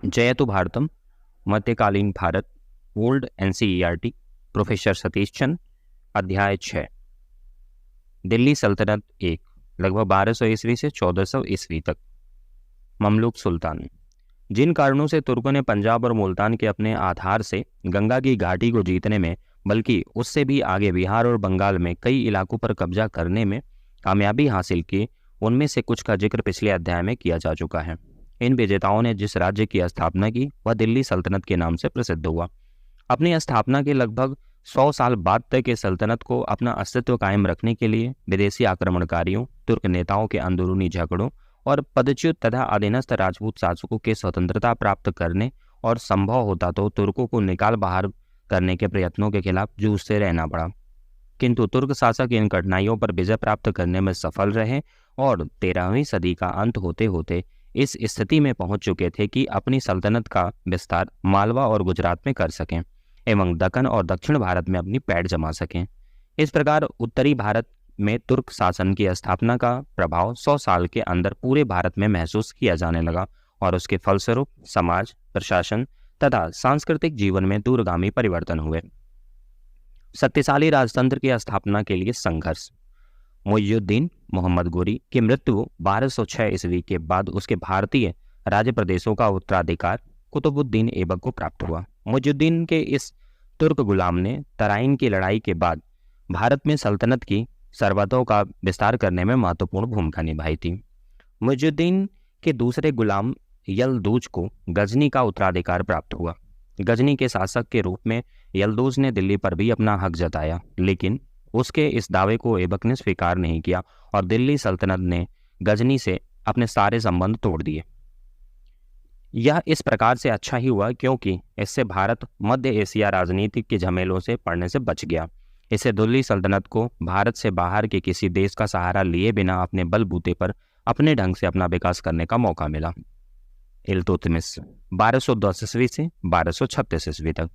जयतु भारतम, मध्यकालीन Bharat, old NCERT, professor Satish Chand. अध्याय 6, दिल्ली सल्तनत 1, लगभग 1200 ईस्वी से 1400 ईस्वी तक। ममलूक सुल्तान। जिन कारणों से तुर्कों ने पंजाब और मुल्तान के अपने आधार से गंगा की घाटी को जीतने में, बल्कि उससे भी आगे बिहार और बंगाल में कई इलाकों पर कब्जा करने में कामयाबी हासिल की, उनमें से कुछ का जिक्र पिछले अध्याय में किया जा चुका है। इन विजेताओं ने जिस राज्य की स्थापना की वह दिल्ली सल्तनत के नाम से प्रसिद्ध हुआ। अपनी स्थापना के लगभग 100 साल बाद तक इस सल्तनत को अपना अस्तित्व कायम रखने के लिए विदेशी आक्रमणकारियों, तुर्क नेताओं के अंदरूनी झगड़ों और पदच्युत तथा अधीनस्थ राजपूत शासकों के स्वतंत्रता प्राप्त करने और संभव होता तो तुर्कों को निकाल बाहर करने के प्रयत्नों के खिलाफ जूझते रहना पड़ा। किंतु तुर्क शासक इन कठिनाइयों पर विजय प्राप्त करने में सफल रहे और 13वीं सदी का अंत होते होते इस स्थिति में पहुंच चुके थे कि अपनी सल्तनत का विस्तार मालवा और गुजरात में कर सकें एवं दक्कन और दक्षिण भारत में अपनी पैठ जमा सकें। इस प्रकार उत्तरी भारत में तुर्क शासन की स्थापना का प्रभाव 100 साल के अंदर पूरे भारत में महसूस किया जाने लगा और उसके फलस्वरूप समाज, प्रशासन तथा सांस्कृतिक जीवन में दूरगामी परिवर्तन हुए। शक्तिशाली राजतंत्र की स्थापना के लिए संघर्ष। मुइजुद्दीन मोहम्मद गोरी की मृत्यु 1206 ईस्वी के बाद उसके भारतीय राज्य प्रदेशों का उत्तराधिकार कुतुबुद्दीन ऐबक को प्राप्त हुआ। मुइजुद्दीन के इस तुर्क गुलाम ने तराइन की लड़ाई के बाद भारत में सल्तनत की सरहदों का विस्तार करने में महत्वपूर्ण भूमिका निभाई थी। मुइजुद्दीन के दूसरे गुलाम यलदूज को गजनी का उत्तराधिकार प्राप्त हुआ। गजनी के शासक के रूप में यलदूज ने दिल्ली पर भी अपना हक जताया, लेकिन उसके इस दावे को ऐबक ने स्वीकार नहीं किया और दिल्ली सल्तनत ने गजनी से अपने सारे संबंध तोड़ दिए। यह इस प्रकार से अच्छा ही हुआ क्योंकि इससे भारत मध्य एशिया राजनीतिक के झमेलों से पड़ने से बच गया। इससे दिल्ली सल्तनत को भारत से बाहर के किसी देश का सहारा लिए बिना अपने बलबूते पर अपने ढंग से अपना विकास करने का मौका मिला। इल्तुतमिश 1210 ईस्वी से 1236 ईस्वी तक।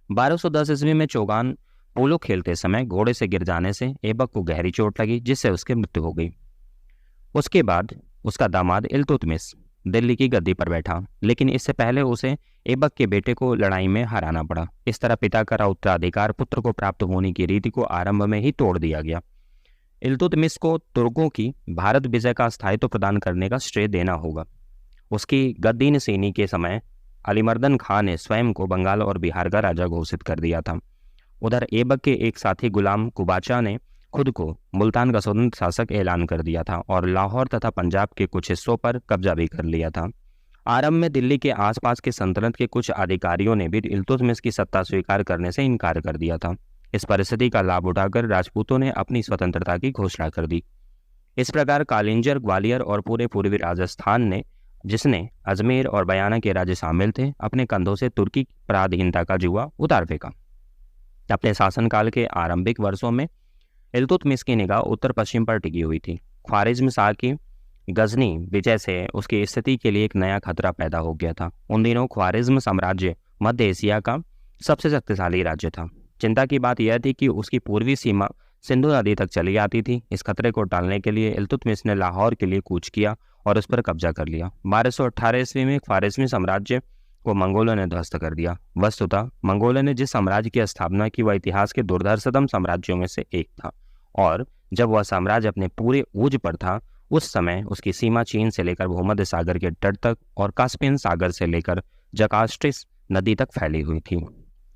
1210 ईस्वी में चौगान पोलो खेलते समय घोड़े से गिर जाने से ऐबक को गहरी चोट लगी, जिससे उसकी मृत्यु हो गई। उसके बाद उसका दामाद इल्तुतमिश दिल्ली की गद्दी पर बैठा, लेकिन इससे पहले उसे ऐबक के बेटे को लड़ाई में हराना पड़ा। इस तरह पिता का उत्तराधिकार पुत्र को प्राप्त होने की रीति को आरंभ में ही तोड़ दिया गया। इल्तुतमिश को तुर्कों की भारत विजय का स्थायित्व प्रदान करने का श्रेय देना होगा। उसकी गद्दी नशीनी के समय अलीमर्दन खां ने स्वयं को बंगाल और बिहार का राजा घोषित कर दिया था। उधर ऐबक के एक साथी गुलाम कुबाचा ने खुद को मुल्तान का स्वतंत्र शासक ऐलान कर दिया था और लाहौर तथा पंजाब के कुछ हिस्सों पर कब्जा भी कर लिया था। आरंभ में दिल्ली के आसपास के सल्तनत के कुछ अधिकारियों ने भी इल्तुतमिश की सत्ता स्वीकार करने से इनकार कर दिया था। इस परिस्थिति का लाभ उठाकर राजपूतों ने अपनी स्वतंत्रता की घोषणा कर दी। इस प्रकार कालिंजर, ग्वालियर और पूरे पूर्वी राजस्थान ने, जिसने अजमेर और बयाना के राज्य शामिल थे, अपने कंधों से तुर्की पराधीनता का जुआ उतार फेंका। अपने शासनकाल के आरंभिक वर्षों में इल्तुतमिश की निगाह उत्तर पश्चिम पर टिकी हुई थी। ख्वारिज्म शाह की गजनी विजय से उसकी स्थिति के लिए एक नया खतरा पैदा हो गया था। उन दिनों ख्वारिज्म साम्राज्य मध्य एशिया का सबसे शक्तिशाली राज्य था। चिंता की बात यह थी कि उसकी पूर्वी सीमा सिंधु नदी तक चली आती थी। इस खतरे को टालने के लिए इल्तुतमिश ने लाहौर के लिए कूच किया और उस पर कब्जा कर लिया। 1218 ईस्वी में ख्वारिज्मी साम्राज्य को मंगोलों ने ध्वस्त कर दिया। वस्तुतः मंगोलों ने जिस साम्राज्य की स्थापना की वह इतिहास के दुर्धर्षतम साम्राज्यों में से एक था, और जब वह साम्राज्य अपने पूरे ऊज पर था उस समय उसकी सीमा चीन से लेकर भूमध्य सागर के तट तक और कास्पियन सागर से लेकर जकास्ट्रिस नदी तक फैली हुई थी।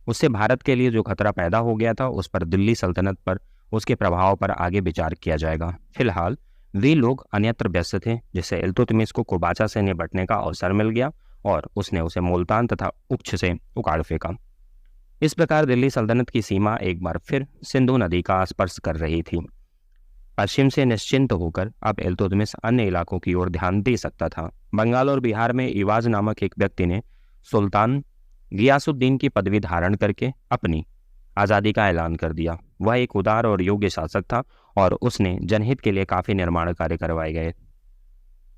उससे भारत के लिए जो खतरा पैदा हो गया था उस पर दिल्ली सल्तनत पर उसके प्रभाव पर आगे विचार किया जाएगा। फिलहाल वे लोग अन्यत्र व्यस्त थे, जिससे इल्तुतमिश को कुबाचा से निपटने का अवसर मिल गया और उसने उसे मुल्तान तथा उक्ष से उखाड़ फेंका। इस प्रकार दिल्ली सल्तनत की सीमा एक बार फिर सिंधु नदी का स्पर्श कर रही थी। पश्चिम से निश्चिंत होकर अब इल्तुतमिश अन्य इलाकों की ओर ध्यान दे सकता था। बंगाल और बिहार में इवाज नामक एक व्यक्ति ने सुल्तान गियासुद्दीन की पदवी धारण करके अपनी आज़ादी का ऐलान कर दिया। वह एक उदार और योग्य शासक था और उसने जनहित के लिए काफ़ी निर्माण कार्य करवाए गए।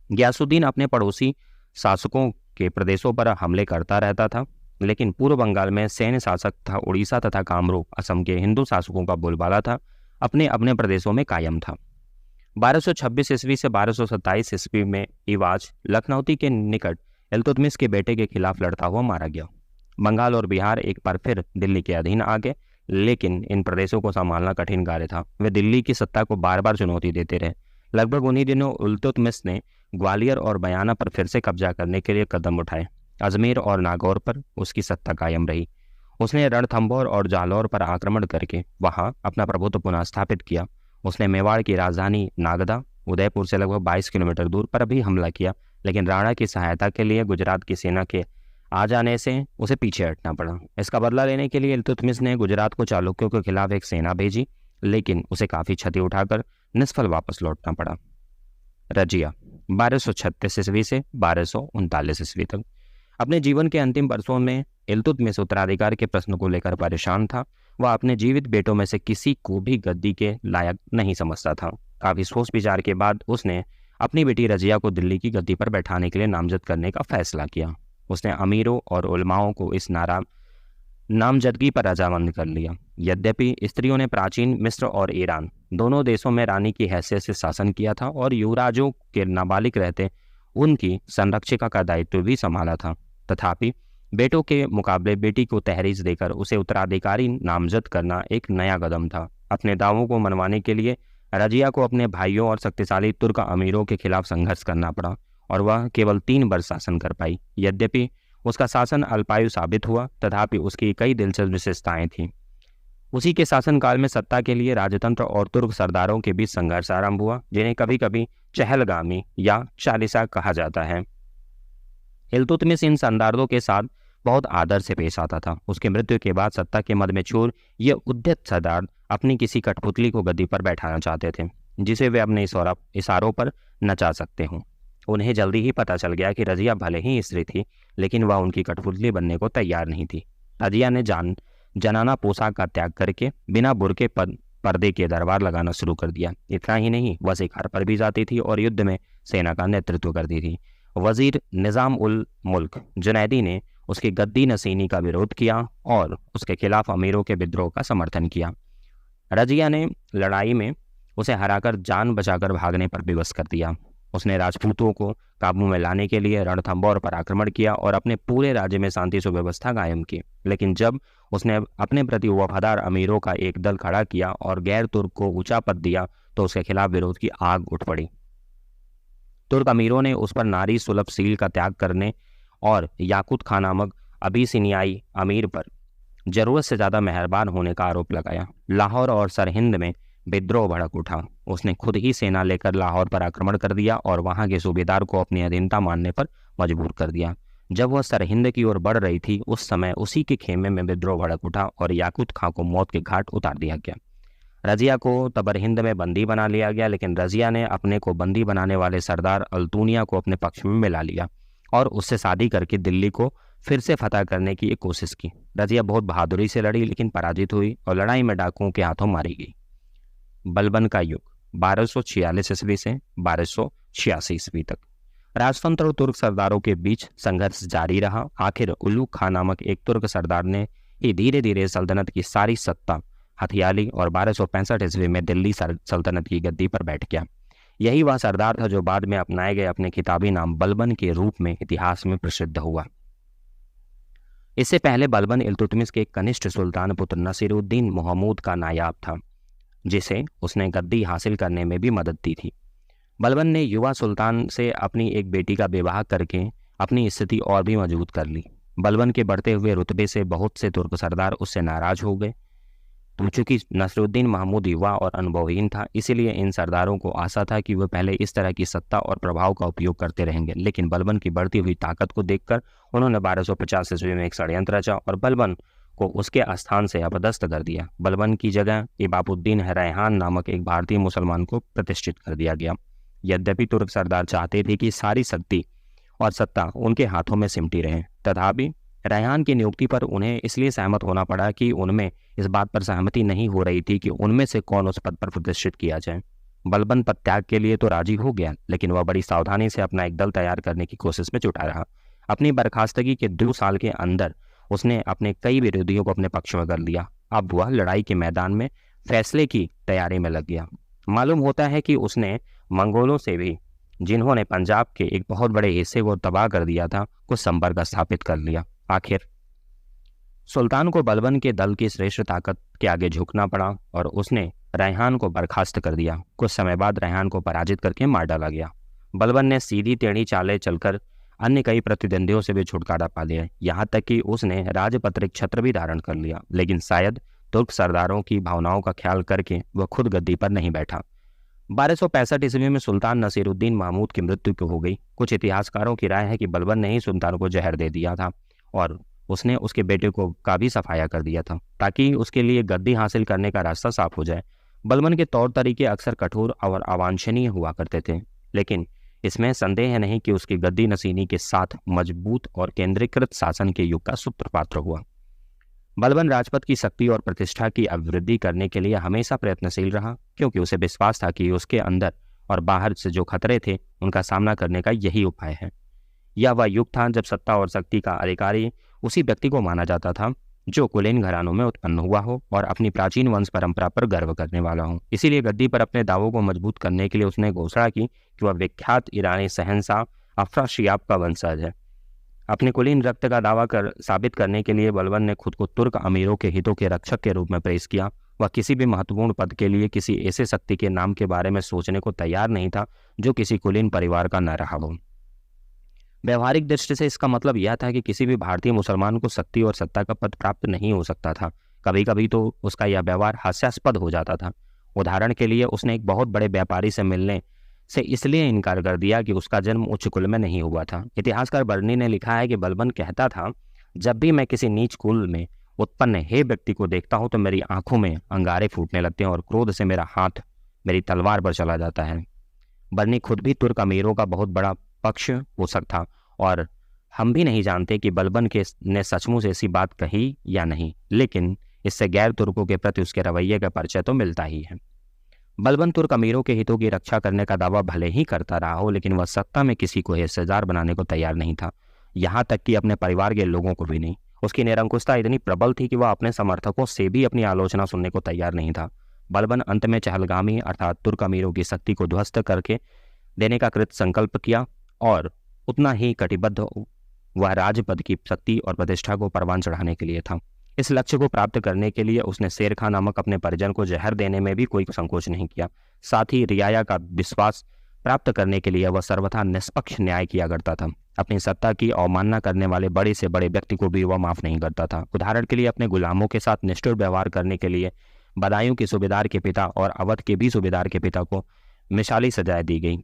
गियासुद्दीन अपने पड़ोसी शासकों के प्रदेशों पर हमले करता रहता था, लेकिन पूर्व बंगाल में सैन्य शासक था। उड़ीसा तथा कामरूप असम के हिंदू शासकों का बोलबाला था, अपने अपने प्रदेशों में कायम था। 1226 ईस्वी से 1227 ईस्वी में इवाज लखनौती के निकट इल्तुतमिश के बेटे के खिलाफ लड़ता हुआ मारा गया। बंगाल और बिहार एक बार फिर दिल्ली के अधीन आ गए, लेकिन इन प्रदेशों को संभालना कठिन कार्य था। वे दिल्ली की सत्ता को बार बार चुनौती देते रहे। लगभग उन्हीं दिनों इल्तुतमिश ने ग्वालियर और बयाना पर फिर से कब्जा करने के लिए कदम उठाए। अजमेर और नागौर पर उसकी सत्ता कायम रही। उसने रणथंभौर और जालौर पर आक्रमण करके वहां अपना प्रभुत्व पुनः स्थापित किया। उसने मेवाड़ की राजधानी नागदा, उदयपुर से लगभग 22 किलोमीटर दूर पर भी हमला किया, लेकिन राणा की सहायता के लिए गुजरात की सेना के आ जाने से उसे पीछे हटना पड़ा। इसका बदला लेने के लिए इल्तुतमिश ने गुजरात को चालुक्यों के खिलाफ एक सेना भेजी, लेकिन उसे काफी क्षति उठाकर निष्फल वापस लौटना पड़ा। रजिया 1236 ईस्वी से 1239 ईस्वी तक। अपने जीवन के अंतिम वर्षों में इल्तुतमिश उत्तराधिकार के प्रश्न को लेकर परेशान था। वह अपने जीवित बेटों में से किसी को भी गद्दी के लायक नहीं समझता था। काफी सोच विचार के बाद उसने अपनी बेटी रजिया को दिल्ली की गद्दी पर बैठाने के लिए नामजद करने का फैसला किया। उसने अमीरों और उलमाओं को इस नामजदगी पर रजामंद कर लिया। यद्यपि स्त्रियों ने प्राचीन मिस्र और ईरान दोनों देशों में रानी की हैसियत से शासन किया था और युवराजों के नाबालिग रहते उनकी संरक्षिका का दायित्व भी संभाला था, तथापि बेटों के मुकाबले बेटी को तहरीज देकर उसे उत्तराधिकारी नामजद करना एक नया कदम था। अपने दावों को मनवाने के लिए रजिया को अपने भाइयों और शक्तिशाली तुर्क अमीरों के खिलाफ संघर्ष करना पड़ा और वह केवल 3 वर्ष शासन कर पाई। यद्यपि उसका शासन अल्पायु साबित हुआ, तथापि उसकी कई दिलचस्प विशेषताएं थीं। उसी के शासनकाल में सत्ता के लिए राजतंत्र और तुर्क सरदारों के बीच संघर्ष आरंभ हुआ, जिन्हें कभी कभी चहलगामी या चालीसा कहा जाता है। इल्तुतमिश इन सरदारों के साथ बहुत आदर से पेश आता था। उसकी मृत्यु के बाद सत्ता के मद में चूर ये उद्यत सरदार अपनी किसी कठपुतली को गद्दी पर बैठाना चाहते थे, जिसे वे अपने इशारों पर नचा सकते हों। उन्हें जल्दी ही पता चल गया कि रजिया भले ही स्त्री थी, लेकिन वह उनकी कठपुतली बनने को तैयार नहीं थी। रजिया ने जनाना पोशाक का त्याग करके बिना बुर्के पर्दे के दरबार लगाना शुरू कर दिया। इतना ही नहीं, वह शिकार पर भी जाती थी और युद्ध में सेना का नेतृत्व करती थी। वजीर निजाम उल मुल्क जुनैदी ने उसकी गद्दी नशीनी का विरोध किया और उसके खिलाफ अमीरों के विद्रोह का समर्थन किया। रजिया ने लड़ाई में उसे हराकर जान बचाकर भागने पर विवश कर दिया। उसने राजपूतों को काबू में लाने के लिए रणथंभौर पर आक्रमण किया और अपने पूरे राज्य में शांति सुव्यवस्था कायम की। लेकिन जब उसने अपने प्रति वफादार अमीरों का एक दल खड़ा किया और गैर तुर्क को ऊंचा पद दिया, तो उसके खिलाफ विरोध की आग उठ पड़ी। तुर्क अमीरों ने उस पर नारी सुलभ सील का त्याग करने और याकूत खान नामक अबीसिनियाई अमीर पर जरूरत से ज्यादा मेहरबान होने का आरोप लगाया। लाहौर और सरहिंद में विद्रोह भड़क उठा। उसने खुद ही सेना लेकर लाहौर पर आक्रमण कर दिया और वहां के सूबेदार को अपनी अधीनता मानने पर मजबूर कर दिया। जब वह सरहिंद की ओर बढ़ रही थी, उस समय उसी के खेमे में विद्रोह भड़क उठा और याकूत खां को मौत के घाट उतार दिया गया। रजिया को तबरहिंद में बंदी बना लिया गया, लेकिन रजिया ने अपने को बंदी बनाने वाले सरदार अल्तूनिया को अपने पक्ष में मिला लिया और उससे शादी करके दिल्ली को फिर से फतह करने की एक कोशिश की। रजिया बहुत बहादुरी से लड़ी, लेकिन पराजित हुई और लड़ाई में डाकुओं के हाथों मारी गई। बलबन का युग 1246 ईस्वी से 1286 ईस्वी तक। राजतंत्र और तुर्क सरदारों के बीच संघर्ष जारी रहा। आखिर उलूग खान नामक एक तुर्क सरदार ने ही धीरे धीरे सल्तनत की सारी सत्ता हथिया ली और 1265 ईस्वी में दिल्ली सल्तनत की गद्दी पर बैठ गया। यही वह सरदार था जो बाद में अपनाए गए अपने खिताबी नाम बलबन के रूप में इतिहास में प्रसिद्ध हुआ। इससे पहले बलबन इल्तुतमिश के कनिष्ठ सुल्तान पुत्र नसीरुद्दीन महमूद का नायाब था, जिसे उसने गद्दी हासिल करने में भी मदद दी थी। बलबन ने युवा सुल्तान से अपनी एक बेटी का विवाह करके अपनी स्थिति और भी मजबूत कर ली। बलबन के बढ़ते हुए रुतबे से बहुत से तुर्क सरदार उससे नाराज हो गए। तो चूंकि नसरुद्दीन महमूद युवा और अनुभवहीन था, इसीलिए इन सरदारों को आशा था कि वह पहले इस तरह की सत्ता और प्रभाव का उपयोग करते रहेंगे। लेकिन बलबन की बढ़ती हुई ताकत को देखकर उन्होंने 1250 ईस्वी में एक षड्यंत्र रचा और बलबन को उसके स्थान से अपदस्थ कर दिया। बलबन की जगह इबाबुद्दीन रैहान नामक एक भारतीय मुसलमान को प्रतिष्ठित कर दिया गया। यद्यपि तुर्क सरदार चाहते थे कि सारी शक्ति और सत्ता उनके हाथों में सिमटी रहे, तथापि रैहान की नियुक्ति पर उन्हें इसलिए सहमत होना पड़ा कि उनमें इस बात पर सहमति नहीं हो रही थी कि उनमें से कौन उस पद पर प्रतिष्ठित किया जाए। बलबन पद त्याग के लिए तो राजी हो गया, लेकिन वह बड़ी सावधानी से अपना एक दल तैयार करने की कोशिश में जुटा रहा। अपनी बर्खास्तगी के 2 साल के अंदर उसने अपने कई विरोधियों को अपने पक्ष में कर लिया। अब वह लड़ाई के मैदान में फैसले की तैयारी में लग गया। मालूम होता है कि उसने मंगोलों से भी जिन्होंने पंजाब के एक बहुत बड़े हिस्से को तबाह कर दिया था, को संपर्क स्थापित कर लिया। आखिर सुल्तान को बलबन के दल की श्रेष्ठ ताकत के आगे झुकना पड़ा और उसने रेहान को बर्खास्त कर दिया। कुछ समय बाद रेहान को पराजित करके मार डाला गया। बलबन ने सीधी टेढ़ी चालें चलकर अन्य कई प्रतिद्वंदियों से भी छुटकारा पा लिया, यहाँ तक कि उसने राजपत्रित छत्र भी धारण कर लिया। लेकिन शायद तुर्क सरदारों की भावनाओं का ख्याल करके वह खुद गद्दी पर नहीं बैठा। 1265 ईस्वी में सुल्तान नसीरुद्दीन महमूद की मृत्यु हो गई। कुछ इतिहासकारों की राय है कि बलबन ने ही सुल्तान को जहर दे दिया था और उसने उसके बेटे को का भी सफाया कर दिया था, ताकि उसके लिए गद्दी हासिल करने का रास्ता साफ हो जाए। बलबन के तौर तरीके अक्सर कठोर और अवांछनीय हुआ करते थे, लेकिन इसमें संदेह नहीं कि उसकी गद्दी नसीनी के साथ मजबूत और केंद्रीकृत शासन के युग का सूत्रपात्र हुआ। बलबन राजपथ की शक्ति और प्रतिष्ठा की अभिवृद्धि करने के लिए हमेशा प्रयत्नशील रहा, क्योंकि उसे विश्वास था कि उसके अंदर और बाहर से जो खतरे थे उनका सामना करने का यही उपाय है। यह वह युग था जब सत्ता और शक्ति का अधिकारी उसी व्यक्ति को माना जाता था जो कुलीन घरानों में उत्पन्न हुआ हो और अपनी प्राचीन वंश परंपरा पर गर्व करने वाला हो। इसीलिए गद्दी पर अपने दावों को मजबूत करने के लिए उसने घोषणा की कि वह विख्यात ईरानी शहंशाह अफराशियाब का वंशज है। अपने कुलीन रक्त का दावा साबित करने के लिए बलबन ने खुद को तुर्क अमीरों के हितों के रक्षक के रूप में पेश किया। वह किसी भी महत्वपूर्ण पद के लिए किसी ऐसे शक्ति के नाम के बारे में सोचने को तैयार नहीं था जो किसी कुलीन परिवार का न रहा हो। व्यवहारिक दृष्टि से इसका मतलब यह था कि किसी भी भारतीय मुसलमान को शक्ति और सत्ता का पद प्राप्त नहीं हो सकता था। कभी कभी तो उसका यह व्यवहार हास्यास्पद हो जाता था। उदाहरण के लिए उसने एक बहुत बड़े व्यापारी से मिलने से इसलिए इनकार कर दिया कि उसका जन्म उच्च कुल में नहीं हुआ था। इतिहासकार बर्नी ने लिखा है कि बलबन कहता था, जब भी मैं किसी नीच कुल में उत्पन्न हे व्यक्ति को देखता हूं तो मेरी आंखों में अंगारे फूटने लगते हैं और क्रोध से मेरा हाथ मेरी तलवार पर चला जाता है। बर्नी खुद भी तुर्क अमीरों का बहुत बड़ा पक्ष पोषक था और हम भी नहीं जानते कि बलबन ने सचमुच ऐसी बात कही या नहीं, लेकिन इससे गैर तुर्कों के प्रति उसके रवैये का परिचय तो मिलता ही है। बलबन तुर्क अमीरों के हितों की रक्षा करने का दावा भले ही करता रहा हो, लेकिन वह सत्ता में किसी को हिस्सेदार बनाने को तैयार नहीं था, यहाँ तक कि अपने परिवार के लोगों को भी नहीं। उसकी निरंकुशता इतनी प्रबल थी कि वह अपने समर्थकों से भी अपनी आलोचना सुनने को तैयार नहीं था। बलबन अंत में चहलगामी अर्थात तुर्क अमीरों की शक्ति को ध्वस्त करके देने का कृत संकल्प किया और उतना ही कटिबद्ध वह राजपद की शक्ति और प्रतिष्ठा को परवान चढ़ाने के लिए था। इस लक्ष्य को प्राप्त करने के लिए उसने शेर खां नामक अपने परिजन को जहर देने में भी कोई संकोच नहीं किया। साथ ही रियाया का विश्वास प्राप्त करने के लिए वह सर्वथा निष्पक्ष न्याय किया करता था। अपनी सत्ता की अवमानना करने वाले बड़े से बड़े व्यक्ति को भी वह माफ नहीं करता था। उदाहरण के लिए अपने गुलामों के साथ निष्ठुर व्यवहार करने के लिए बदायूं के सूबेदार के पिता और अवध के भी सूबेदार के पिता को मिसाली सजाएं दी गई।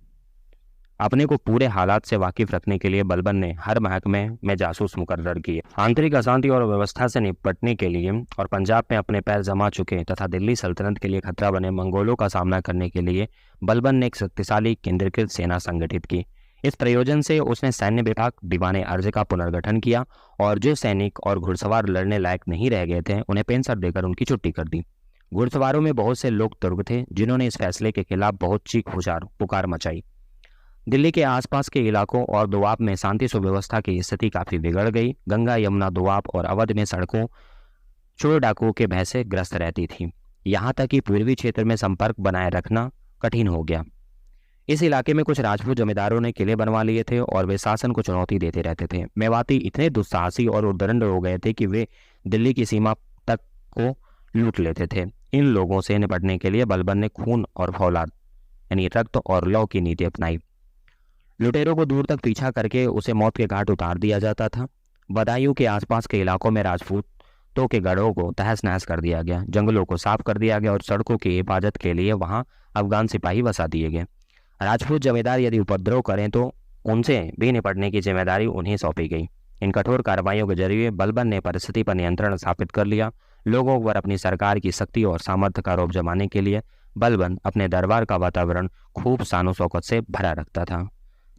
अपने को पूरे हालात से वाकिफ रखने के लिए बलबन ने हर महकमे में जासूस मुकर्रर किए। आंतरिक अशांति और व्यवस्था से निपटने के लिए और पंजाब में अपने पैर जमा चुके तथा दिल्ली सल्तनत के लिए खतरा बने मंगोलों का सामना करने के लिए बलबन ने एक शक्तिशाली केंद्रीकृत सेना संगठित की। इस प्रयोजन से उसने सैन्य विभाग दीवाने अर्ज का पुनर्गठन किया और जो सैनिक और घुड़सवार लड़ने लायक नहीं रह गए थे उन्हें पेंशन देकर उनकी छुट्टी कर दी। घुड़सवारों में बहुत से लोग तुर्क थे जिन्होंने इस फैसले के खिलाफ बहुत चीख पुकार मचाई। दिल्ली के आसपास के इलाकों और दोआब में शांति सुव्यवस्था की स्थिति काफी बिगड़ गई। गंगा यमुना दोआब और अवध में सड़कों चोर डाकुओं के भय से ग्रस्त रहती थी। यहाँ तक कि पूर्वी क्षेत्र में संपर्क बनाए रखना कठिन हो गया। इस इलाके में कुछ राजपूत जमींदारों ने किले बनवा लिए थे और वे शासन को चुनौती देते रहते थे। मेवाती इतने दुस्साहसी और उद्दंड हो गए थे कि वे दिल्ली की सीमा तक को लूट लेते थे। इन लोगों से निपटने के लिए बलबन ने खून और फौलाद यानी रक्त और लौ की नीति अपनाई। लुटेरों को दूर तक पीछा करके उसे मौत के घाट उतार दिया जाता था। बदायूं के आसपास के इलाकों में राजपूतों के गढ़ों को तहस नहस कर दिया गया, जंगलों को साफ कर दिया गया और सड़कों की हिफाजत के लिए वहां अफगान सिपाही बसा दिए गए। राजपूत जमींदार यदि उपद्रव करें तो उनसे भी निपटने की जिम्मेदारी उन्हें सौंपी गई। इन कठोर कार्रवाइयों के जरिए बलबन ने परिस्थिति पर नियंत्रण स्थापित कर लिया। लोगों पर अपनी सरकार की शक्ति और सामर्थ्य का आरोप जमाने के लिए बलबन अपने दरबार का वातावरण खूब शानो शौकत से भरा रखता था।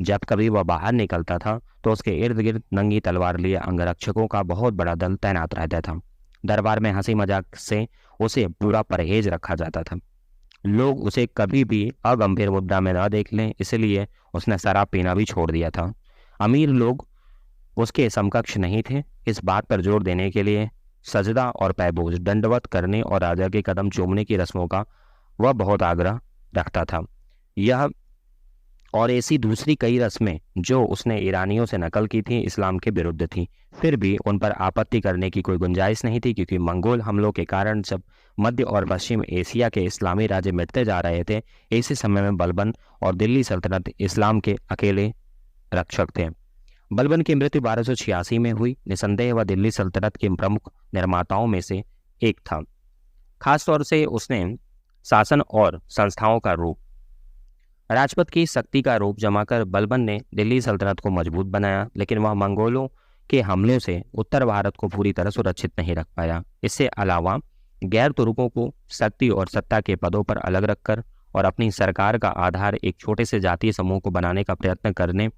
जब कभी वह बाहर निकलता था तो उसके इर्द गिर्द नंगी तलवार लिए अंगरक्षकों का बहुत बड़ा दल तैनात रहता था। दरबार में हंसी मजाक से उसे पूरा परहेज रखा जाता था। लोग उसे कभी भी अगंभीर मुद्रा में न देख लें, इसलिए उसने शराब पीना भी छोड़ दिया था। अमीर लोग उसके समकक्ष नहीं थे। इस बात पर जोर देने के लिए सजदा और पैबोज दंडवत करने और राजा के कदम चूमने की रस्मों का वह बहुत आग्रह रखता था। यह और ऐसी दूसरी कई रस्में जो उसने ईरानियों से नकल की थी इस्लाम के विरुद्ध थी। फिर भी उन पर आपत्ति करने की कोई गुंजाइश नहीं थी, क्योंकि मंगोल हमलों के कारण जब मध्य और पश्चिम एशिया के इस्लामी राज्य मिटते जा रहे थे, ऐसे समय में बलबन और दिल्ली सल्तनत इस्लाम के अकेले रक्षक थे। बलबन की मृत्यु 1286 में हुई। निसंदेह वह दिल्ली सल्तनत के प्रमुख निर्माताओं में से एक था। खासतौर से उसने शासन और संस्थाओं का रूप, राजपथ की शक्ति का रूप जमाकर बलबन ने दिल्ली सल्तनत को मजबूत बनाया, लेकिन वह मंगोलों के हमलों से उत्तर भारत को पूरी तरह सुरक्षित नहीं रख पाया। इससे अलावा गैर तुर्कों को शक्ति और सत्ता के पदों पर अलग रखकर और अपनी सरकार का आधार एक छोटे से जातीय समूह को बनाने का प्रयत्न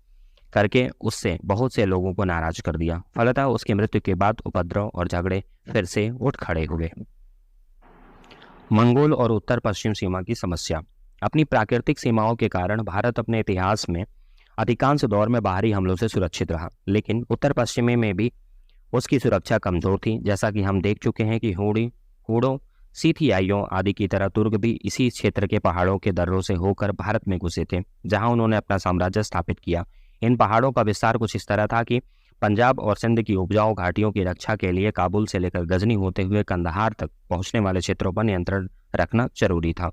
करके उससे बहुत से लोगों को नाराज कर दिया। फलतः उसकी मृत्यु के बाद उपद्रव और झगड़े फिर से उठ खड़े हुए। मंगोल और उत्तर पश्चिम सीमा की समस्या। अपनी प्राकृतिक सीमाओं के कारण भारत अपने इतिहास में अधिकांश दौर में बाहरी हमलों से सुरक्षित रहा, लेकिन उत्तर पश्चिमी में भी उसकी सुरक्षा कमजोर थी। जैसा कि हम देख चुके हैं कि हूणों, सीथियाइयों आदि की तरह तुर्क भी इसी क्षेत्र के पहाड़ों के दर्रों से होकर भारत में घुसे थे, जहां उन्होंने अपना साम्राज्य स्थापित किया। इन पहाड़ों का विस्तार कुछ इस तरह था कि पंजाब और सिंध की उपजाऊ घाटियों की रक्षा के लिए काबुल से लेकर गजनी होते हुए कंदहार तक पहुंचने वाले क्षेत्रों पर नियंत्रण रखना जरूरी था।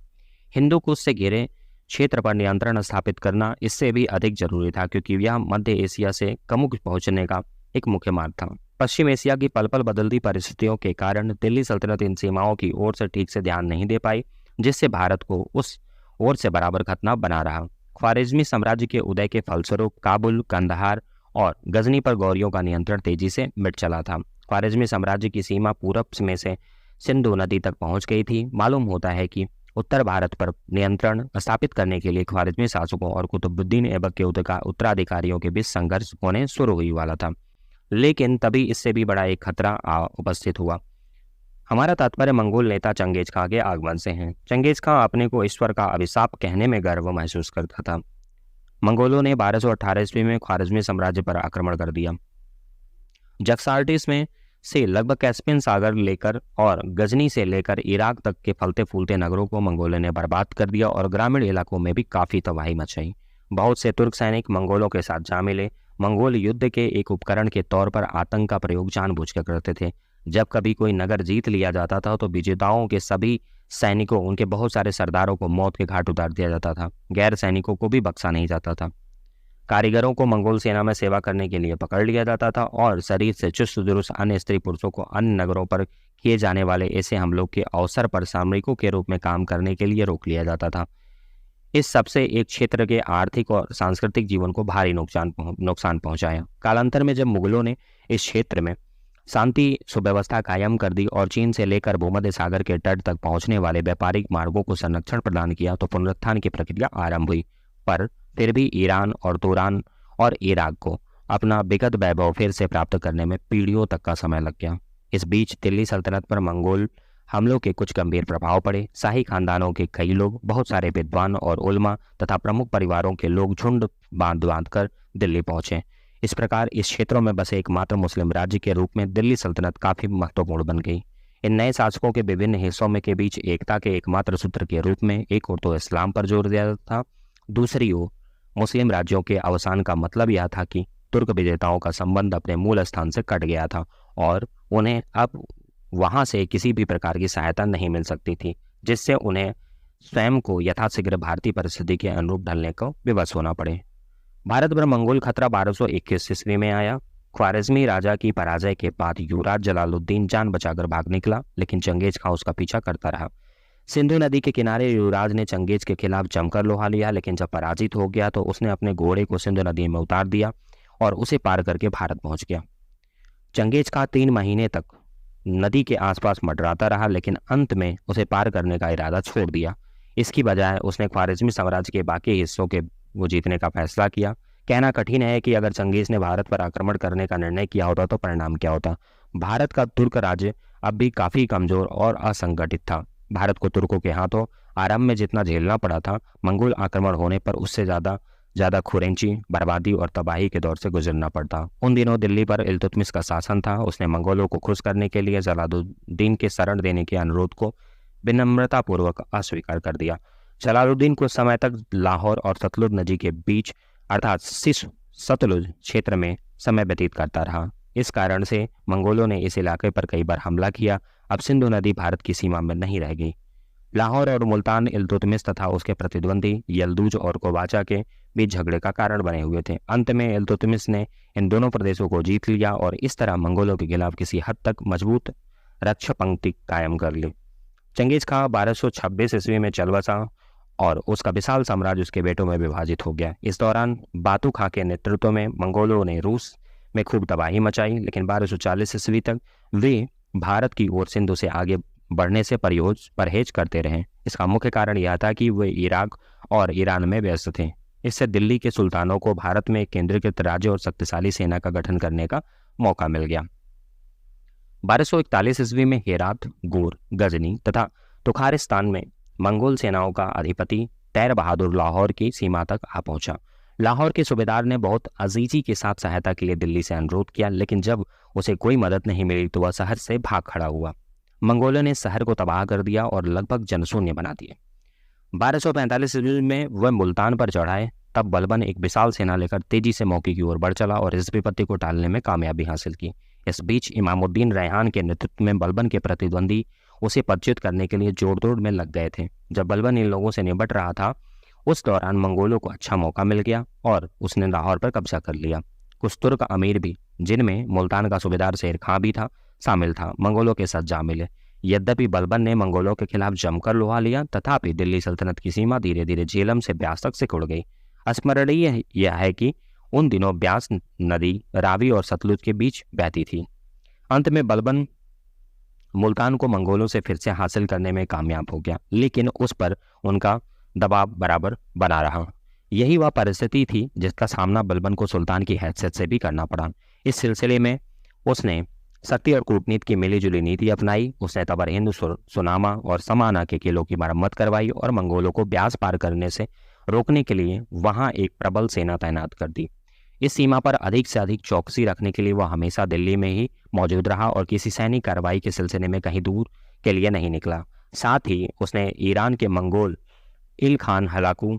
हिंदू कुश से घिरे क्षेत्र पर नियंत्रण स्थापित करना इससे भी अधिक जरूरी था, क्योंकि यह मध्य एशिया से कमुक पहुंचने का एक मुख्य मार्ग था। पश्चिम एशिया की पल पल बदलती परिस्थितियों के कारण दिल्ली सल्तनत इन सीमाओं की ओर से ठीक से ध्यान नहीं दे पाई, जिससे भारत को उस ओर से बराबर खतरा बना रहा। ख्वारिज्मी साम्राज्य के उदय के फलस्वरूप काबुल, कंदहार और गजनी पर गौरियों का नियंत्रण तेजी से मिट चला था। ख्वारिज्मी साम्राज्य की सीमा पूरब में से सिंधु नदी तक पहुंच गई थी। मालूम होता है कि उत्तर भारत पर नियंत्रण स्थापित करने के लिए ख्वारिज्मी शासकों और कुतुबुद्दीन ऐबक के उत्तराधिकारियों के बीच संघर्ष होने शुरू हुई वाला था, लेकिन तभी इससे भी बड़ा एक खतरा उपस्थित हुआ। हमारा तात्पर्य मंगोल नेता चंगेज खां के आगमन से है। चंगेज खां अपने को ईश्वर का अभिशाप कहने में गर्व महसूस करता था। मंगोलों ने 1218 ईस्वी में ख्वारिज्मी साम्राज्य पर आक्रमण कर दिया। जक्सार्टिस में से लगभग कैस्पियन सागर लेकर और गजनी से लेकर इराक तक के फलते फूलते नगरों को मंगोलों ने बर्बाद कर दिया और ग्रामीण इलाकों में भी काफी तबाही मचाई। बहुत से तुर्क सैनिक मंगोलों के साथ जा मिले। मंगोल युद्ध के एक उपकरण के तौर पर आतंक का प्रयोग जानबूझकर करते थे। जब कभी कोई नगर जीत लिया जाता था तो विजेताओं के सभी सैनिकों, उनके बहुत सारे सरदारों को मौत के घाट उतार दिया जाता था। गैर सैनिकों को भी बख्शा नहीं जाता था। कारीगरों को मंगोल सेना में सेवा करने के लिए पकड़ लिया जाता था और शरीर से चुस्त दुरुस्त अन्य स्त्री पुरुषों को अन्य नगरों पर किए जाने वाले ऐसे हमलों के अवसर पर सामरिकों के रूप में काम करने के लिए रोक लिया जाता था। इस सबसे एक क्षेत्र के आर्थिक और सांस्कृतिक जीवन को भारी नुकसान पहुंचाया। कालांतर में जब मुगलों ने इस क्षेत्र में शांति सुव्यवस्था कायम कर दी और चीन से लेकर भूमध्य सागर के तट तक पहुंचने वाले व्यापारिक मार्गों को संरक्षण प्रदान किया तो पुनरुत्थान की प्रक्रिया आरंभ हुई। पर फिर भी ईरान और तुरान और इराक को अपना विगत वैभव फिर से प्राप्त करने में पीढ़ियों तक का समय लग गया। इस बीच दिल्ली सल्तनत पर मंगोल हमलों के कुछ गंभीर प्रभाव पड़े। शाही खानदानों के कई लोग, बहुत सारे विद्वान और उल्मा तथा प्रमुख परिवारों के लोग झुंड बांध कर दिल्ली पहुंचे। इस प्रकार इस क्षेत्रों में बसे एकमात्र मुस्लिम राज्य के रूप में दिल्ली सल्तनत काफी महत्वपूर्ण बन गई। इन नए शासकों के विभिन्न हिस्सों में के बीच एकता के एकमात्र सूत्र के रूप में एक ओर तो इस्लाम पर जोर दिया जाता था, दूसरी ओर मुस्लिम राज्यों के अवसान का मतलब यह था कि तुर्क विजेताओं का संबंध अपने मूल स्थान से कट गया था और उन्हें अब वहां से किसी भी प्रकार की सहायता नहीं मिल सकती थी, जिससे उन्हें स्वयं को यथाशीघ्र भारतीय परिस्थिति के अनुरूप ढलने को विवश होना पड़े। भारत पर मंगोल खतरा 1221 ईस्वी में आया। ख्वारिज्मी राजा की पराजय के बाद युवराज जलालुद्दीन जान बचाकर भाग निकला, लेकिन चंगेज खां उसका पीछा करता रहा। सिंधु नदी के किनारे युवराज ने चंगेज के खिलाफ जमकर लोहा लिया, लेकिन जब पराजित हो गया तो उसने अपने घोड़े को सिंधु नदी में उतार दिया और उसे पार करके भारत पहुंच गया। चंगेज खां 3 महीने तक नदी के आसपास मंडराता रहा, लेकिन अंत में उसे पार करने का इरादा छोड़ दिया। इसकी बजाय उसने ख्वारिज्मी साम्राज्य के बाकी हिस्सों के वो जीतने का फैसला किया। कहना कठिन है कि अगर चंगेज ने भारत पर आक्रमण करने का निर्णय किया होता तो परिणाम क्या होता। भारत का तुर्क राज्य अब भी काफी कमजोर और असंगठित था। भारत को तुर्कों के हाथों आरंभ में जितना झेलना पड़ा था, मंगोल आक्रमण होने पर उससे ज्यादा खुरेंची, बर्बादी और तबाही के दौर से गुजरना पड़ता। उन दिनों दिल्ली पर इल्तुतमिश का शासन था। उसने मंगोलों को खुश करने के लिए जलालुद्दीन के शरण देने के अनुरोध को विनम्रतापूर्वक अस्वीकार कर दिया। जलालुद्दीन कुछ समय तक लाहौर और सतलुज नदी के बीच अर्थात सतलुज क्षेत्र में समय व्यतीत करता रहा। इस कारण से मंगोलों ने इस इलाके पर कई बार हमला किया। अब सिंधु नदी भारत की सीमा में नहीं रह गई। लाहौर और मुल्तान इल्तुतमिश तथा उसके प्रतिद्वंदी यल्दूज और कोबाचा के बीच झगड़े का कारण बने हुए थे। अंत में इल्तुतमिश ने इन दोनों प्रदेशों को जीत लिया और इस तरह मंगोलों के खिलाफ किसी हद तक मजबूत रक्षा पंक्ति कायम कर ली। चंगेज खां 1226 ईस्वी में चल बसा और उसका विशाल साम्राज्य उसके बेटों में विभाजित हो गया। इस दौरान बातू खां के नेतृत्व में मंगोलों ने रूस में खूब तबाही मचाई, लेकिन 1240 ईस्वी तक वे भारत की ओर सिंधु से आगे बढ़ने से परहेज करते रहे। इसका मुख्य कारण यह था कि वे इराक और ईरान में व्यस्त थे। इससे दिल्ली के सुल्तानों को भारत में एक केंद्रीकृत राज्य और शक्तिशाली सेना का गठन करने का मौका मिल गया। 1241 ईस्वी में हेरात, गोर, गजनी तथा तुखारिस्तान में मंगोल सेनाओं का अधिपति तैर बहादुर लाहौर की सीमा तक आ पहुंचा। लाहौर के सूबेदार ने बहुत अजीजी के साथ सहायता के लिए दिल्ली से अनुरोध किया, लेकिन जब उसे कोई मदद नहीं मिली तो वह शहर से भाग खड़ा हुआ। मंगोलों ने शहर को तबाह कर दिया और लगभग जनशून्य बना दिए। 1245 ईस्वी में वह मुल्तान पर चढ़ाए। तब बलबन एक विशाल सेना लेकर तेजी से मौके की ओर बढ़ चला और इस विपत्ति को टालने में कामयाबी हासिल की। इस बीच इमामुद्दीन रैहान के नेतृत्व में बलबन के प्रतिद्वंदी उसे पराजित करने के लिए जोड़तोड़ में लग गए थे। जब बलबन इन लोगों से निपट रहा था, उस दौरान मंगोलों को अच्छा मौका मिल गया और उसने लाहौर पर कब्जा कर लिया। कुछ तुर्क अमीर भी, जिनमें मुल्तान का सूबेदार शेर खां भी था, शामिल था, मंगोलों के साथ जा मिले। यद्यपि बलबन ने मंगोलों के खिलाफ जमकर लोहा लिया, तथापि दिल्ली सल्तनत की सीमा धीरे धीरे झेलम से ब्यास तक सिकुड़ गई। स्मरणीय यह है कि उन दिनों ब्यास नदी रावी और सतलुज के बीच बहती थी। अंत में बलबन मुल्तान को मंगोलों से फिर से हासिल करने में कामयाब हो गया, लेकिन उस पर उनका दबाव बराबर बना रहा। यही वह परिस्थिति थी जिसका सामना बलबन को सुल्तान की हैसियत से भी करना पड़ा। इस सिलसिले में उसने शक्ति और कूटनीति की मिलीजुली नीति अपनाई। उसने तबर हिंद, सुनामा और समाना के किलों की मरम्मत करवाई और मंगोलों को ब्यास पार करने से रोकने के लिए वहां एक प्रबल सेना तैनात कर दी। इस सीमा पर अधिक से अधिक चौकसी रखने के लिए वह हमेशा दिल्ली में ही मौजूद रहा और किसी सैनिक कार्रवाई के सिलसिले में कहीं दूर के लिए नहीं निकला। साथ ही उसने ईरान के मंगोल इल खान हलाकू